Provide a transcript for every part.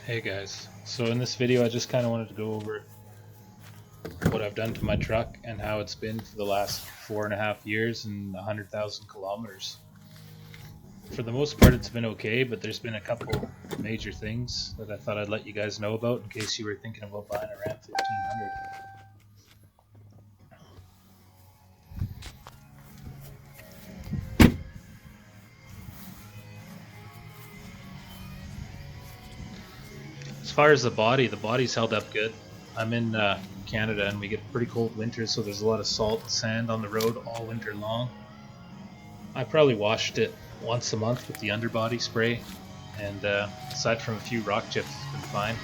Hey guys, so in this video I just kind of wanted to go over what I've done to my truck and how it's been for the last 4.5 years and 100,000 kilometers. For the most part it's been okay, but there's been a couple major things that I thought I'd let you guys know about in case you were thinking about buying a Ram 1500. As far as the body's held up good. I'm in Canada and we get pretty cold winters, so there's a lot of salt and sand on the road all winter long. I probably washed it once a month with the underbody spray, and aside from a few rock chips, it's been fine.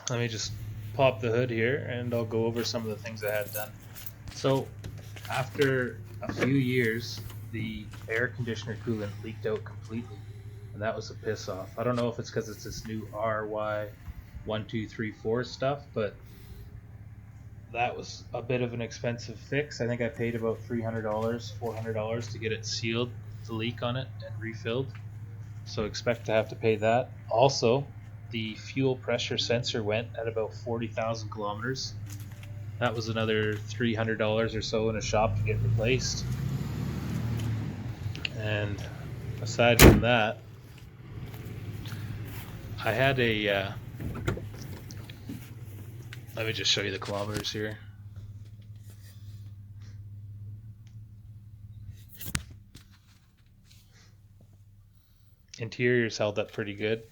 Let me just pop the hood here and I'll go over some of the things I had done. So after a few years, the air conditioner coolant leaked out completely, and that was a piss off. I don't know if it's because it's this new RY1234 stuff, but that was a bit of an expensive fix. I think I paid about $300, $400 to get it sealed, the leak on it, and refilled. So expect to have to pay that. Also, the fuel pressure sensor went at about 40,000 kilometers. That was another $300 or so in a shop to get replaced. And aside from that, I had a. Let me just show you the kilometers here. Interior's held up pretty good.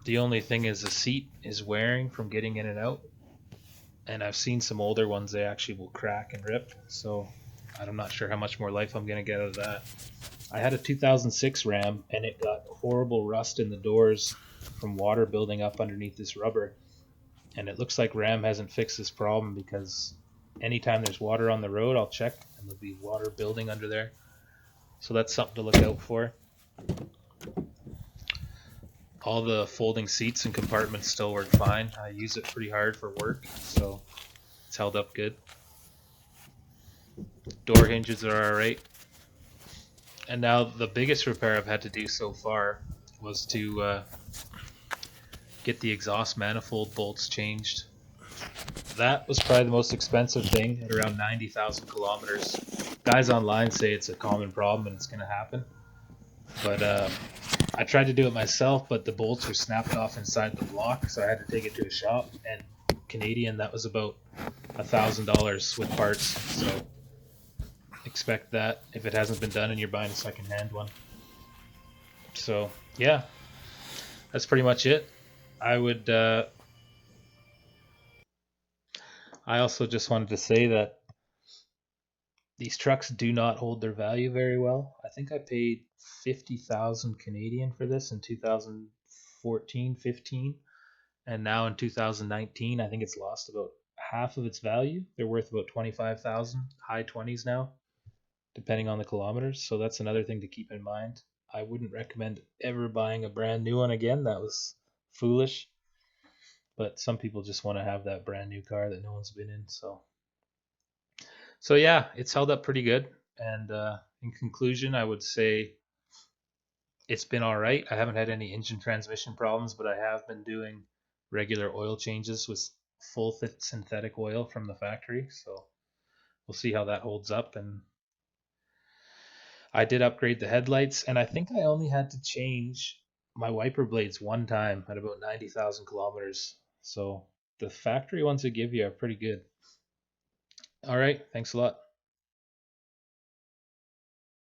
The only thing is the seat is wearing from getting in and out. And I've seen some older ones, they actually will crack and rip. So I'm not sure how much more life I'm going to get out of that. I had a 2006 Ram and it got horrible rust in the doors from water building up underneath this rubber. And it looks like Ram hasn't fixed this problem because anytime there's water on the road, I'll check and there'll be water building under there. So that's something to look out for. All the folding seats and compartments still work fine. I use it pretty hard for work, so it's held up good. Door hinges are alright. And now the biggest repair I've had to do so far was to get the exhaust manifold bolts changed. That was probably the most expensive thing at around 90,000 kilometers. Guys online say it's a common problem and it's going to happen. But I tried to do it myself, but the bolts were snapped off inside the block, so I had to take it to a shop. And Canadian, that was about $1,000 with parts. So expect that if it hasn't been done and you're buying a second-hand one. So yeah, that's pretty much it. I would. I also just wanted to say that these trucks do not hold their value very well. I think I paid 50,000 Canadian for this in 2014, 15, and now in 2019, I think it's lost about half of its value. They're worth about 25,000, high 20s now, depending on the kilometers. So that's another thing to keep in mind. I wouldn't recommend ever buying a brand new one again. That was foolish. But some people just want to have that brand new car that no one's been in. So yeah, it's held up pretty good. And in conclusion, I would say it's been all right. I haven't had any engine transmission problems, but I have been doing regular oil changes with full fit synthetic oil from the factory. So we'll see how that holds up. And I did upgrade the headlights, and I think I only had to change my wiper blades one time at about 90,000 kilometers. So the factory ones they give you are pretty good. All right, thanks a lot.